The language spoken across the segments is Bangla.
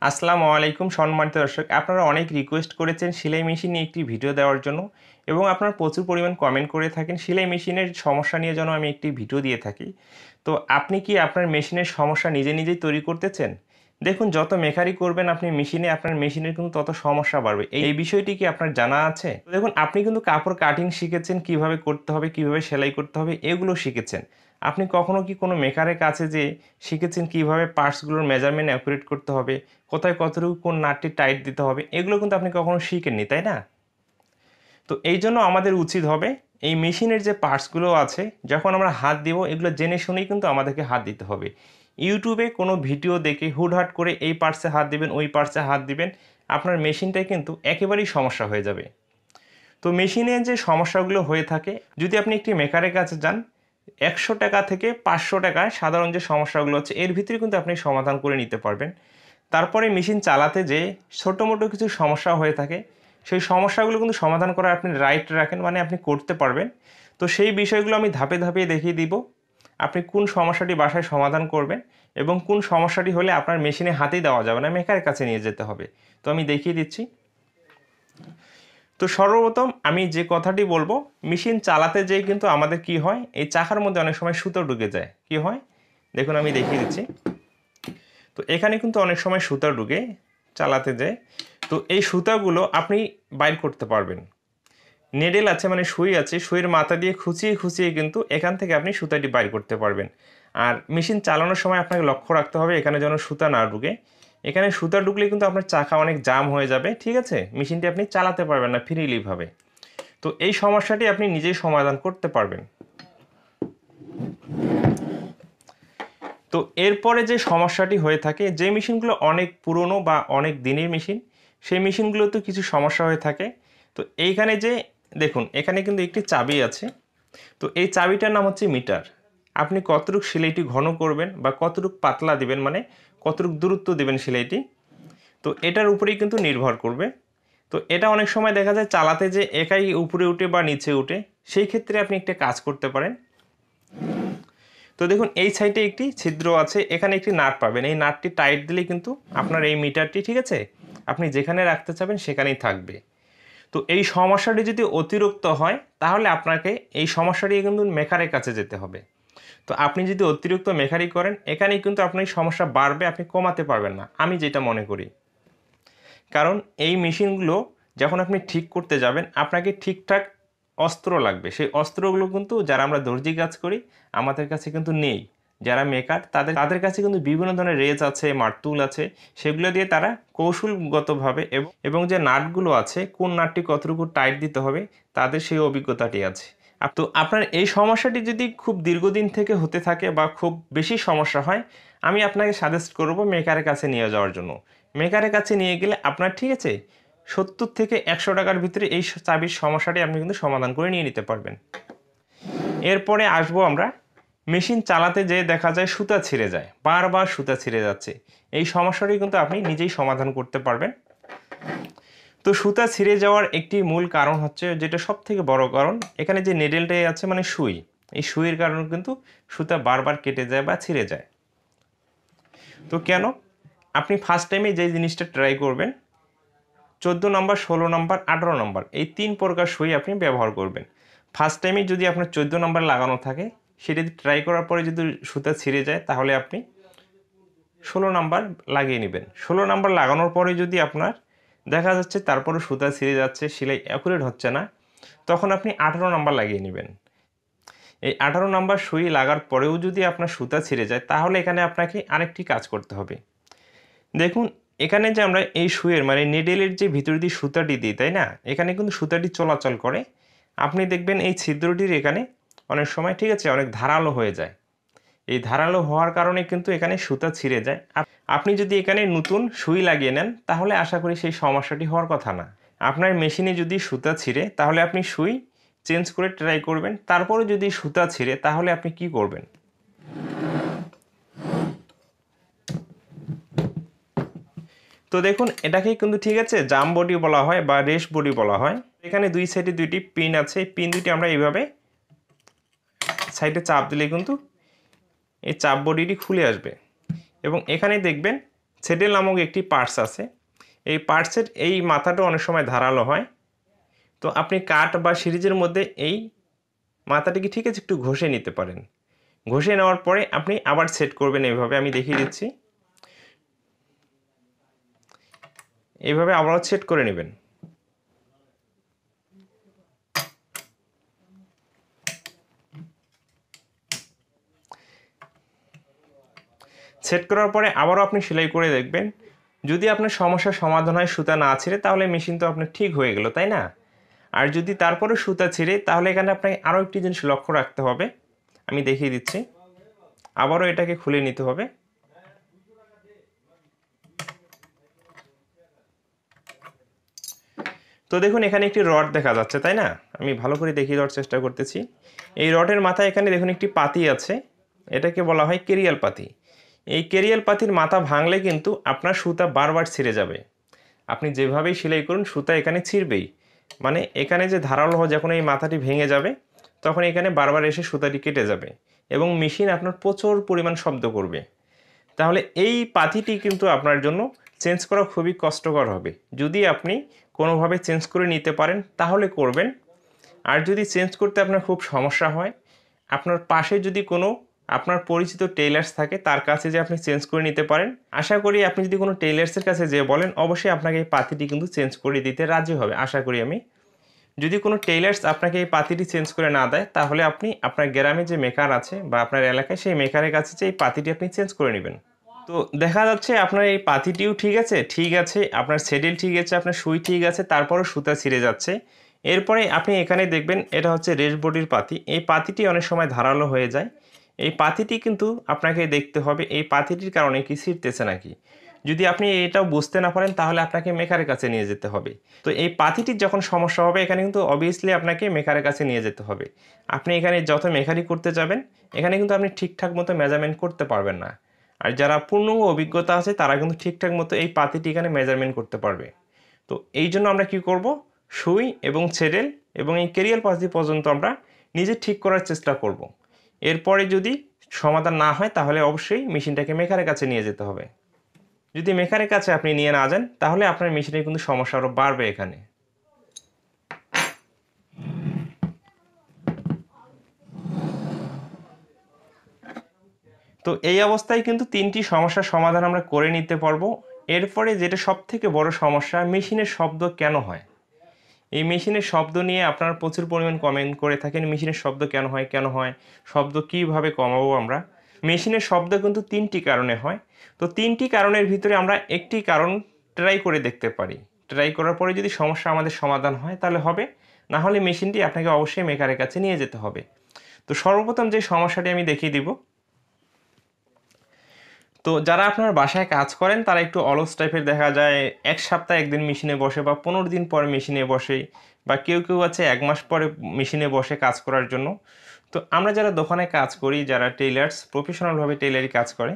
আসসালামু আলাইকুম সম্মানিত দর্শক, আপনারা অনেক রিকোয়েস্ট করেছেন সেলাই মেশিন নিয়ে একটি ভিডিও দেওয়ার জন্য এবং আপনারা প্রচুর পরিমাণ কমেন্ট করে থাকেন সেলাই মেশিনের সমস্যা নিয়ে যেন আমি একটি ভিডিও দিয়ে থাকি। তো আপনি কি আপনার মেশিনের সমস্যা নিজে নিজেই তৈরি করতেছেন? দেখুন, যত মেকারি করবেন আপনি মেশিনে, আপনার মেশিনের কিন্তু তত সমস্যা বাড়বে। এই বিষয়টি কি আপনার জানা আছে? দেখুন, আপনি কিন্তু কাপড় কাটিং শিখেছেন, কিভাবে করতে হবে, কিভাবে সেলাই করতে হবে, এগুলো শিখেছেন। আপনি কখনো কি কোনো মেকারের কাছে যেয়ে শিখেছেন কিভাবে পার্টসগুলোর মেজারমেন্ট অ্যাকুরেট করতে হবে, কোথায় কতটুকু কোন নাটটি টাইট দিতে হবে, এগুলো কিন্তু আপনি কখনো শিখেননি, তাই না? তো এই জন্য আমাদের উচিত হবে এই মেশিনের যে পার্টসগুলো আছে যখন আমরা হাত দিব এগুলো জেনে শুনেই কিন্তু আমাদেরকে হাত দিতে হবে। ইউটিউবে কোনো ভিডিও দেখে হুটহাট করে এই পার্টসে হাত দিবেন, ওই পার্টসে হাত দিবেন, আপনার মেশিনটায় কিন্তু একেবারেই সমস্যা হয়ে যাবে। তো মেশিনে যে সমস্যাগুলো হয়ে থাকে, যদি আপনি একটি মেকারের কাছে যান, 100 টাকা থেকে 500 টাকায় সাধারণ যে সমস্যাগুলো হচ্ছে এর ভিতরে কিন্তু আপনি সমাধান করে নিতে পারবেন। তারপরে মেশিন চালাতে যে ছোটো মোটো কিছু সমস্যা হয়ে থাকে, সেই সমস্যাগুলো কিন্তু সমাধান করা আপনি রাইট রাখেন, মানে আপনি করতে পারবেন। তো সেই বিষয়গুলো আমি ধাপে ধাপে দেখিয়ে দিব। আপনি কোন সমস্যাটি বাসায় সমাধান করবেন এবং কোন সমস্যাটি হলে আপনার মেশিনে হাতেই দেওয়া যাবে না, মেকারের কাছে নিয়ে যেতে হবে। তো আমি দেখিয়ে দিচ্ছি। তো সর্বপ্রথম আমি যে কথাটি বলবো, মেশিন চালাতে যেয়ে কিন্তু আমাদের কি হয়, এই চাকার মধ্যে অনেক সময় সুতো ঢুকে যায়। কি হয় দেখুন, আমি দেখিয়ে দিচ্ছি। তো এখানে কিন্তু অনেক সময় সুতা ঢুকে চালাতে যায়। তো এই সুতাগুলো আপনি বাইর করতে পারবেন। নেডেল আছে, মানে সুই আছে, সুইয়ের মাথা দিয়ে খুঁচিয়ে খুঁচিয়ে কিন্তু এখান থেকে আপনি সুতাটি বাইর করতে পারবেন। আর মেশিন চালানোর সময় আপনাকে লক্ষ্য রাখতে হবে এখানে যেন সুতা না ঢুকে। এখানে সুতা ঢুকলে কিন্তু আপনার চাকা অনেক জাম হয়ে যাবে, ঠিক আছে? মেশিনটি আপনি চালাতে পারবেন না ফ্রিলিভাবে। তো এই সমস্যাটি আপনি নিজেই সমাধান করতে পারবেন। তো এরপরে যে সমস্যাটি হয়ে থাকে, যে মেশিনগুলো অনেক পুরনো বা অনেক দিনের মেশিন, সেই মেশিনগুলোতে কিছু সমস্যা হয়ে থাকে। তো এইখানে যে দেখুন, এখানে কিন্তু একটি চাবি আছে। তো এই চাবিটার নাম হচ্ছে মিটার। আপনি কতটুকু সেলাইটি ঘন করবেন বা কতটুকু পাতলা দিবেন, মানে কতটুকু দূরত্ব দিবেন সেলাইটি, তো এটার উপরেই কিন্তু নির্ভর করবে। তো এটা অনেক সময় দেখা যায় চালাতে যে একাই উপরে উঠে বা নিচে উঠে, সেই ক্ষেত্রে আপনি একটা কাজ করতে পারেন। তো দেখুন, এই সাইডে একটি ছিদ্র আছে, এখানে একটি নাট পাবেন। এই নাটটি টাইট দিলে কিন্তু আপনার এই মিটারটি, ঠিক আছে, আপনি যেখানে রাখতে চাবেন সেখানেই থাকবে। তো এই সমস্যাটি যদি অতিরিক্ত হয় তাহলে আপনাকে এই সমস্যাটি কিন্তু মেকারের কাছে যেতে হবে। তো আপনি যদি অতিরিক্ত মেকারি করেন, এখানেই কিন্তু আপনার সমস্যা বাড়বে, আপনি কমাতে পারবেন না, আমি যেটা মনে করি। কারণ এই মেশিনগুলো যখন আপনি ঠিক করতে যাবেন আপনাকে ঠিকঠাক অস্ত্র লাগবে। সেই অস্ত্রগুলো কিন্তু যারা আমরা দর্জি কাজ করি আমাদের কাছে কিন্তু নেই। যারা মেকার তাদের কাছে কিন্তু বিভিন্ন ধরনের রেজ আছে, মারতুল আছে, সেগুলো দিয়ে তারা কৌশলগতভাবে এবং যে নাটগুলো আছে কোন নাটটি কতটুকু টাইট দিতে হবে তাদের সেই অভিজ্ঞতাটি আছে। তো আপনার এই সমস্যাটি যদি খুব দীর্ঘদিন থেকে হতে থাকে বা খুব বেশি সমস্যা হয়, আমি আপনাকে সাজেস্ট করব মেকারের কাছে নিয়ে যাওয়ার জন্য। মেকারের কাছে নিয়ে গেলে আপনার, ঠিক আছে, 70 থেকে 100 টাকার ভিতরে এই চাবির সমস্যাটি আপনি কিন্তু সমাধান করে নিয়ে নিতে পারবেন। এরপরে আসবো আমরা, মেশিন চালাতে যেয়ে দেখা যায় সুতা ছিঁড়ে যায়, বারবার সুতা ছিঁড়ে যাচ্ছে। এই সমস্যাটি কিন্তু আপনি নিজেই সমাধান করতে পারবেন। তো সুতা ছিঁড়ে যাওয়ার একটি মূল কারণ হচ্ছে, যেটা সব থেকে বড় কারণ, এখানে যে নেডেলটাই আছে মানে সুই, এই সুইয়ের কারণে কিন্তু সুতা বারবার কেটে যায় বা ছিঁড়ে যায়। তো কেন? আপনি ফার্স্ট টাইমে যে জিনিসটা ট্রাই করবেন, 14 নম্বর, 16 নম্বর, 18 নম্বর, এই 3 প্রকার সুই আপনি ব্যবহার করবেন। ফার্স্ট টাইমে যদি আপনার 14 নম্বর লাগানো থাকে, সেটা ট্রাই করার পরে যদি সুতা ছিঁড়ে যায় তাহলে আপনি 16 নাম্বার লাগিয়ে নেবেন। 16 নাম্বার লাগানোর পরে যদি আপনার দেখা যাচ্ছে তারপরে সুতা ছিঁড়ে যাচ্ছে, সেলাই অ্যাকুরেট হচ্ছে না, তখন আপনি 18 নাম্বার লাগিয়ে নেবেন। এই 18 নাম্বার সুই লাগার পরেও যদি আপনার সুতা ছিঁড়ে যায় তাহলে এখানে আপনাকে আরেকটি কাজ করতে হবে। দেখুন, এখানে যে আমরা এই সুইয়ের মানে নিডেলের যে ভিতর দিয়ে সুতাটি দিই, তাই না, এখানে কিন্তু সুতাটি চলাচল করে। আপনি দেখবেন এই ছিদ্রটির এখানে অনেক সময়, ঠিক আছে, অনেক ধারালো হয়ে যায়। এই ধারালো হওয়ার কারণে কিন্তু এখানে সুতা ছিঁড়ে যায়। আপনি যদি এখানে নতুন সুই লাগিয়ে নেন তাহলে আশা করি সেই সমস্যাটি হওয়ার কথা না। আপনার মেশিনে যদি সুতা ছিঁড়ে তাহলে আপনি সুই চেঞ্জ করে ট্রাই করবেন। তারপরে যদি সুতা ছিঁড়ে তাহলে আপনি কি করবেন? তো দেখুন, এটাকেই কিন্তু, ঠিক আছে, জাম বডি বলা হয় বা রেস বডি বলা হয়। এখানে দুই সাইডে দুইটি পিন আছে, পিন দুটি আমরা এইভাবে সাইডে চাপ দিলে কিন্তু এই চাপ বডিটি খুলে আসবে এবং এখানে দেখবেন সেটেল নামক একটি পার্টস আছে। এই পার্টসের এই মাথাটা অনেক সময় ধারালো হয়। তো আপনি কাট বা সিরিজের মধ্যে এই মাথাটিকে ঠিক আছে একটু ঘষে নিতে পারেন। ঘষে নেওয়ার পরে আপনি আবার সেট করবেন এইভাবে, আমি দেখিয়ে দিচ্ছি। এইভাবে আবারও সেট করে নেবেন। সেট করার পরে আবারও আপনি সেলাই করে দেখবেন। যদি আপনার সমস্যার সমাধান হয় সুতা না ছিঁড়ে, তাহলে মেশিন তো আপনার ঠিক হয়ে গেল, তাই না? আর যদি তারপরে সুতা ছিঁড়ে, তাহলে এখানে আপনাকে আরও একটি জিনিস লক্ষ্য রাখতে হবে, আমি দেখিয়ে দিচ্ছি। আবারও এটাকে খুলে নিতে হবে। তো দেখুন এখানে একটি রড দেখা যাচ্ছে, তাই না? আমি ভালো করে দেখিয়ে দেওয়ার চেষ্টা করতেছি। এই রডের মাথায় এখানে দেখুন একটি পাতি আছে, এটাকে বলা হয় কেরিয়াল পাতি। এই কেরিয়াল পাতির মাথা ভাঙলে কিন্তু আপনার সুতা বারবার ছিঁড়ে যাবে। আপনি যেভাবেই সেলাই করুন সুতা এখানে ছিঁড়বেই। মানে এখানে যে ধারালো যখন এই মাথাটি ভেঙে যাবে, তখন এখানে বারবার এসে সুতাটি কেটে যাবে এবং মেশিন আপনার প্রচুর পরিমাণ শব্দ করবে। তাহলে এই পাতিটি কিন্তু আপনার জন্য চেঞ্জ করা খুবই কষ্টকর হবে। যদি আপনি কোনোভাবে চেঞ্জ করে নিতে পারেন তাহলে করবেন। আর যদি চেঞ্জ করতে আপনার খুব সমস্যা হয়, আপনার পাশে যদি কোনো আপনার পরিচিত টেইলার্স থাকে, তার কাছে যে আপনি চেঞ্জ করে নিতে পারেন। আশা করি আপনি যদি কোনো টেইলার্সের কাছে যেয়ে বলেন, অবশ্যই আপনাকে এই পাতিটি কিন্তু চেঞ্জ করে দিতে রাজি হবে, আশা করি আমি। যদি কোনো টেইলার্স আপনাকে এই পাতিটি চেঞ্জ করে না দেয়, তাহলে আপনি আপনার গ্রামে যে মেকার আছে বা আপনার এলাকায়, সেই মেকারের কাছে যে এই পাতিটি আপনি চেঞ্জ করে নেবেন। তো দেখা যাচ্ছে আপনার এই পাতিটিও ঠিক আছে, আপনার সেডেল ঠিক আছে, আপনার সুই ঠিক আছে, তারপরও সুতা ছিঁড়ে যাচ্ছে। এরপরে আপনি এখানে দেখবেন এটা হচ্ছে রেস্ট বডির পাতি। এই পাতিটি অনেক সময় ধারালো হয়ে যায়। এই পাতিটি কিন্তু আপনাকে দেখতে হবে এই পাতিটির কারণে কি ছিঁড়তেছে নাকি। যদি আপনি এটাও বুঝতে না পারেন, তাহলে আপনাকে মেকারের কাছে নিয়ে যেতে হবে। তো এই পাতিটির যখন সমস্যা হবে, এখানে কিন্তু অবভিয়াসলি আপনাকে মেকারের কাছে নিয়ে যেতে হবে। আপনি এখানে যত মেকারি করতে যাবেন, এখানে কিন্তু আপনি ঠিকঠাক মতো মেজারমেন্ট করতে পারবেন না। আর যারা পূর্ণাঙ্গ অভিজ্ঞতা আছে, তারা কিন্তু ঠিকঠাক মতো এই পাতিটি এখানে মেজারমেন্ট করতে পারবে। তো এই জন্য আমরা কি করব, সুই এবং ছেড়েল এবং এই কেরিয়াল পাতি পর্যন্ত আমরা নিজে ঠিক করার চেষ্টা করব। এরপরে যদি সমাধান না হয়, তাহলে অবশ্যই মেশিনটাকে মেকারের কাছে নিয়ে যেতে হবে। যদি মেকারের কাছে আপনি নিয়ে না যান, তাহলে আপনার মেশিনের কিন্তু সমস্যা আরও বাড়বে এখানে। তো এই অবস্থায় কিন্তু 3টি সমস্যার সমাধান আমরা করে নিতে পারবো। এরপরে যেটা সবথেকে বড় সমস্যা, মেশিনের শব্দ কেন হয়। এই মেশিনের শব্দ নিয়ে আপনারা প্রচুর পরিমাণ কমেন্ট করে থাকেন, মেশিনের শব্দ কেন হয়, শব্দ কিভাবে কমাবো আমরা। মেশিনের শব্দ কিন্তু 3টি কারণে হয়। তো 3টি কারণের ভিতরে আমরা একটি কারণ ট্রাই করে দেখতে পারি। ট্রাই করার পরে যদি সমস্যা আমাদের সমাধান হয়, তাহলে হবে, না হলে মেশিনটি আপনাকে অবশ্যই মেকারের কাছে নিয়ে যেতে হবে। তো সর্বপ্রথম যে সমস্যাটি আমি দেখিয়ে দিব। তো যারা আপনার বাসায় কাজ করেন, তারা একটু অলস টাইপের দেখা যায়। এক সপ্তাহে একদিন মেশিনে বসে বা 15 দিন পরে মেশিনে বসে, বা কেউ আছে 1 মাস পরে মেশিনে বসে কাজ করার জন্য। তো আমরা যারা দোকানে কাজ করি, যারা টেইলার্স প্রফেশনালভাবে টেইলারি কাজ করে,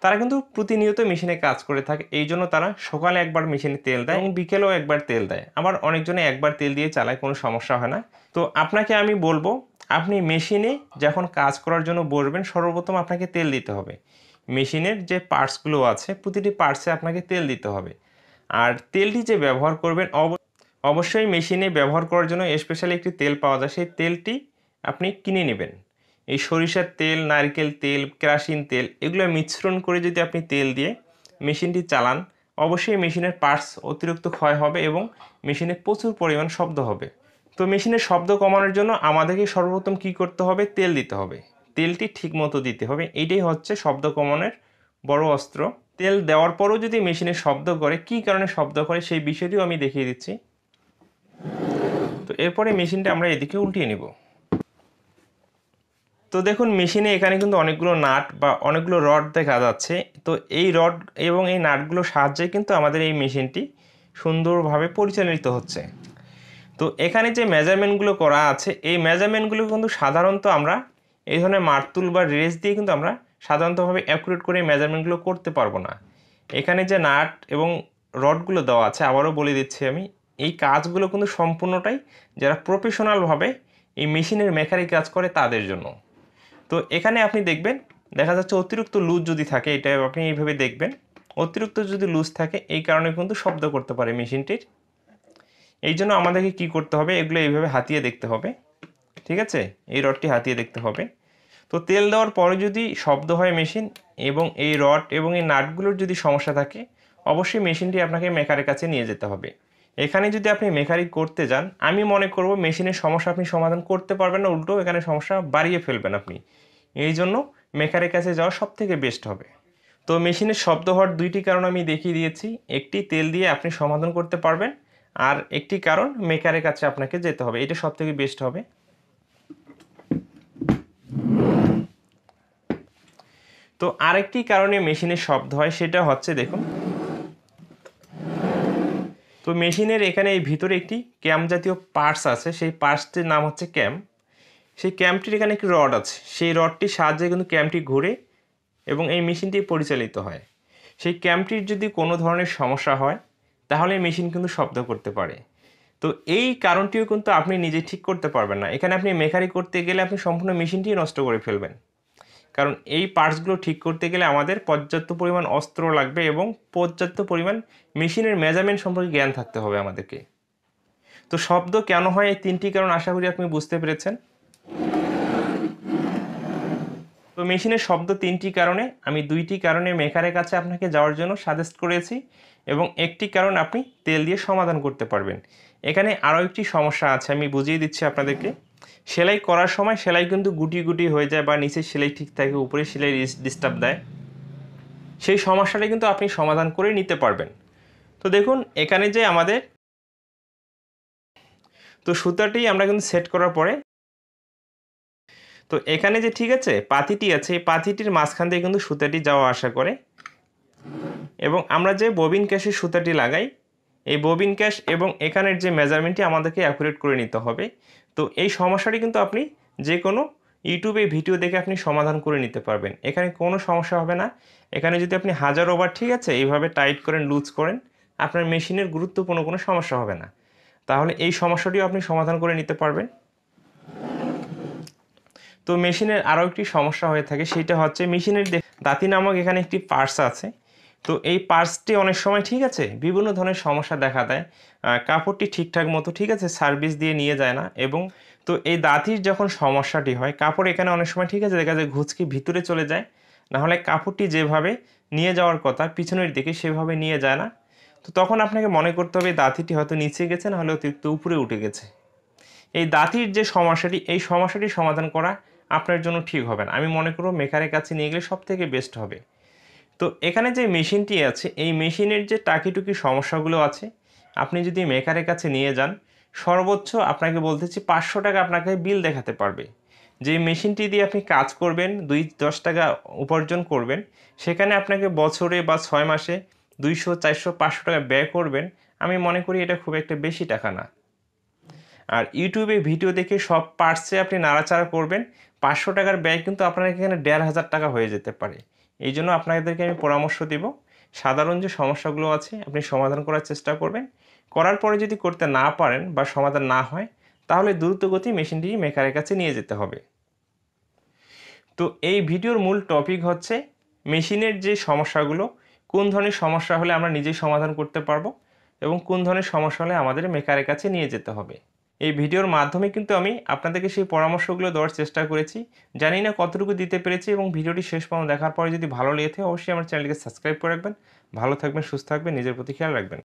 তারা কিন্তু প্রতিনিয়ত মেশিনে কাজ করে থাকে। এই জন্য তারা সকালে একবার মেশিনে তেল দেয় এবং বিকেলেও একবার তেল দেয়। আবার অনেকজনে একবার তেল দিয়ে চালায়, কোনো সমস্যা হয় না। তো আপনাকে আমি বলবো, আপনি মেশিনে যখন কাজ করার জন্য বসবেন, সর্বপ্রথম আপনাকে তেল দিতে হবে। মেশিনের যে পার্টসগুলো আছে, প্রতিটি পার্টসে আপনাকে তেল দিতে হবে। আর তেলটি যে ব্যবহার করবেন, অবশ্যই মেশিনে ব্যবহার করার জন্য স্পেশালি একটি তেল পাওয়া যায়, সেই তেলটি আপনি কিনে নেবেন। এই সরিষার তেল, নারকেল তেল, কেরাসিন তেল, এগুলো মিশ্রণ করে যদি আপনি তেল দিয়ে মেশিনটি চালান, অবশ্যই মেশিনের পার্টস অতিরিক্ত ক্ষয় হবে এবং মেশিনে প্রচুর পরিমাণ শব্দ হবে। তো মেশিনের শব্দ কমানোর জন্য আমাদেরকে সর্বপ্রথম কি করতে হবে, তেল দিতে হবে। তেলটি ঠিক মতো দিতে হবে, এইটাই হচ্ছে শব্দ কমানোর বড় অস্ত্র। তেল দেওয়ার পরও যদি মেশিনের শব্দ করে, কী কারণে শব্দ করে সেই বিষয়টিও আমি দেখিয়ে দিচ্ছি। তো এরপরে মেশিনটা আমরা এদিকে উল্টিয়ে নেব। তো দেখুন মেশিনে এখানে কিন্তু অনেকগুলো নাট বা অনেকগুলো রড দেখা যাচ্ছে। তো এই রড এবং এই নাটগুলোর সাহায্যে কিন্তু আমাদের এই মেশিনটি সুন্দরভাবে পরিচালিত হচ্ছে। তো এখানে যে মেজারমেন্টগুলো করা আছে, এই মেজারমেন্টগুলো কিন্তু সাধারণত আমরা এই ধরনের মার্তুল বা রেস দিয়ে কিন্তু আমরা সাধারণতভাবে অ্যাকুরেট করে মেজারমেন্টগুলো করতে পারবো না। এখানে যে নাট এবং রডগুলো দেওয়া আছে, আবারও বলে দিচ্ছি আমি, এই কাজগুলো কিন্তু সম্পূর্ণটাই যারা প্রফেশনালভাবে এই মেশিনের মেকানিক কাজ করে তাদের জন্য। তো এখানে আপনি দেখবেন, দেখা যাচ্ছে অতিরিক্ত লুজ যদি থাকে, এটা আপনি এইভাবে দেখবেন, অতিরিক্ত যদি লুজ থাকে এই কারণে কিন্তু শব্দ করতে পারে মেশিনটির। এই জন্য আমাদেরকে কি করতে হবে, এগুলো এইভাবে হাতিয়ে দেখতে হবে, ঠিক আছে, এই রডটি হাতিয়ে দেখতে হবে। তো তেল দেওয়ার পরে যদি শব্দ হয় মেশিন এবং এই রড এবং এই নাটগুলোর যদি সমস্যা থাকে, অবশ্যই মেশিনটি আপনাকে মেকারের কাছে নিয়ে যেতে হবে। এখানে যদি আপনি মেকানিক করতে যান, আমি মনে করব মেশিনের সমস্যা আপনি সমাধান করতে পারবেন না, উল্টো এখানে সমস্যা বাড়িয়ে ফেলবেন আপনি। এই জন্য মেকারের কাছে যাওয়া সব থেকে বেস্ট হবে। তো মেশিনের শব্দ হওয়ার দুইটি কারণ আমি দেখিয়ে দিয়েছি। একটি তেল দিয়ে আপনি সমাধান করতে পারবেন, আর একটি কারণ মেকারের কাছে আপনাকে যেতে হবে, এটা সব থেকে বেস্ট হবে। তো আরেকটি কারণে মেশিনের শব্দ হয়, সেটা হচ্ছে দেখুন, তো মেশিনের এখানে এই ভিতরে একটি ক্যাম জাতীয় পার্টস আছে, সেই পার্টসটির নাম হচ্ছে ক্যাম। সেই ক্যামটির এখানে একটি রড আছে, সেই রডটির সাহায্যে কিন্তু ক্যামটি ঘুরে এবং এই মেশিনটি পরিচালিত হয়। সেই ক্যামটির যদি কোনো ধরনের সমস্যা হয় তাহলে মেশিন কিন্তু শব্দ করতে পারে। তো এই কারণটিও কিন্তু আপনি নিজে ঠিক করতে পারবেন না, এখানে আপনি মেকানিক করতে গেলে আপনি সম্পূর্ণ মেশিনটি নষ্ট করে ফেলবেন। কারণ এই পার্টসগুলো ঠিক করতে গেলে আমাদের পর্যাপ্ত পরিমাণ অস্ত্র লাগবে এবং পর্যাপ্ত পরিমাণ মেশিনের মেজারমেন্ট সম্পর্কে জ্ঞান থাকতে হবে আমাদেরকে। তো শব্দ কেন হয় এই তিনটি কারণ আশা করি আপনি বুঝতে পেরেছেন। তো মেশিনের শব্দ তিনটি কারণে, আমি দুইটি কারণে মেকারের কাছে আপনাকে যাওয়ার জন্য সাজেস্ট করেছি এবং একটি কারণ আপনি তেল দিয়ে সমাধান করতে পারবেন। এখানে আরও একটি সমস্যা আছে, আমি বুঝিয়ে দিচ্ছি আপনাদেরকে। সেলাই করার সময় সেলাই কিন্তু গুটি গুটি হয়ে যায় বা নিচে সেলাই ঠিক থাকে, উপরে সেলাই ডিস্টার্ব দেয়, সেই সমস্যাটা কিন্তু আপনি সমাধান করে নিতে পারবেন। তো দেখুন এখানে যে আমাদের তো সুতাটি আমরা কিন্তু সেট করার পরে, তো এখানে যে ঠিক আছে পাতিটি আছে, এই পাতিটির মাঝখান দিয়ে কিন্তু সুতাটি যাওয়া আসা করে এবং আমরা যে ববিন ক্যাশের সুতাটি লাগাই, এই ববিন ক্যাশ এবং এখানের যে মেজারমেন্টটি আমাদেরকে অ্যাকুরেট করে নিতে হবে। তো এই সমস্যাটি কিন্তু আপনি যে কোনো ইউটিউবে ভিডিও দেখে আপনি সমাধান করে নিতে পারবেন, এখানে কোনো সমস্যা হবে না। এখানে যদি আপনি 1000 ওভার ঠিক আছে এইভাবে টাইট করেন, লুজ করেন, আপনার মেশিনের গুরুত্বপূর্ণ কোনো সমস্যা হবে না, তাহলে এই সমস্যাটিও আপনি সমাধান করে নিতে পারবেন। তো মেশিনের আরও একটি সমস্যা হয়ে থাকে, সেটা হচ্ছে মেশিনের দাঁতি নামক এখানে একটি পার্টস আছে। তো এই পার্টসটি অনেক সময় ঠিক আছে বিভিন্ন ধরনের সমস্যা দেখা দেয়, কাপড়টি ঠিকঠাক মতো ঠিক আছে সার্ভিস দিয়ে নিয়ে যায় না, এবং তো এই দাঁতির যখন সমস্যাটি হয় কাপড় এখানে অনেক সময় ঠিক আছে দেখা যায় ঘুচকি ভিতরে চলে যায়, নাহলে কাপড়টি যেভাবে নিয়ে যাওয়ার কথা পিছনের দিকে সেভাবে নিয়ে যায় না। তো তখন আপনাকে মনে করতে হবে দাঁতিটি হয়তো নিচে গেছে, নাহলে অতিরিক্ত উপরে উঠে গেছে। এই দাঁতির যে সমস্যাটি, এই সমস্যাটি সমাধান করা আপনার জন্য ঠিক হবে না, আমি মনে করব মেকারের কাছে নিয়ে গেলে সব থেকে বেস্ট হবে। তো এখানে যে মেশিনটি আছে, এই মেশিনের যে টাকিটুকি সমস্যাগুলো আছে, আপনি যদি মেকারের কাছে নিয়ে যান সর্বোচ্চ আপনাকে বলতেছি 500 টাকা আপনাকে বিল দেখাতে পারবে। যে মেশিনটি দিয়ে আপনি কাজ করবেন 2-10 টাকা উপার্জন করবেন, সেখানে আপনাকে বছরে বা 6 মাসে 200, 400, 500 টাকা ব্যয় করবেন, আমি মনে করি এটা খুব একটা বেশি টাকা না। আর ইউটিউবে ভিডিও দেখে সব পার্টসে আপনি নাড়াচাড়া করবেন, 500 টাকার ব্যয় কিন্তু আপনার এখানে 1500 টাকা হয়ে যেতে পারে। এই জন্য আপনাদেরকে আমি পরামর্শ দেব, সাধারণ যে সমস্যাগুলো আছে আপনি সমাধান করার চেষ্টা করবেন। করার পরে যদি করতে না পারেন বা সমাধান না হয়, তাহলে দ্রুতগতি মেশিনটি মেকারের কাছে নিয়ে যেতে হবে। তো এই ভিডিওর মূল টপিক হচ্ছে মেশিনের যে সমস্যাগুলো, কোন ধরনের সমস্যা হলে আমরা নিজেই সমাধান করতে পারবো এবং কোন ধরনের সমস্যা হলে আমাদের মেকারের কাছে নিয়ে যেতে হবে। এই ভিডিওর মাধ্যমে কিন্তু আমি আপনাদেরকে সেই পরামর্শগুলো দেওয়ার চেষ্টা করেছি, জানি না কতটুকু দিতে পেরেছি, এবং ভিডিওটি শেষ পর্যন্ত দেখার পরে যদি ভালো লেগে থাকে অবশ্যই আমার চ্যানেলটিকে সাবস্ক্রাইব করে রাখবেন। ভালো থাকবেন, সুস্থ থাকবেন, নিজের প্রতি খেয়াল রাখবেন।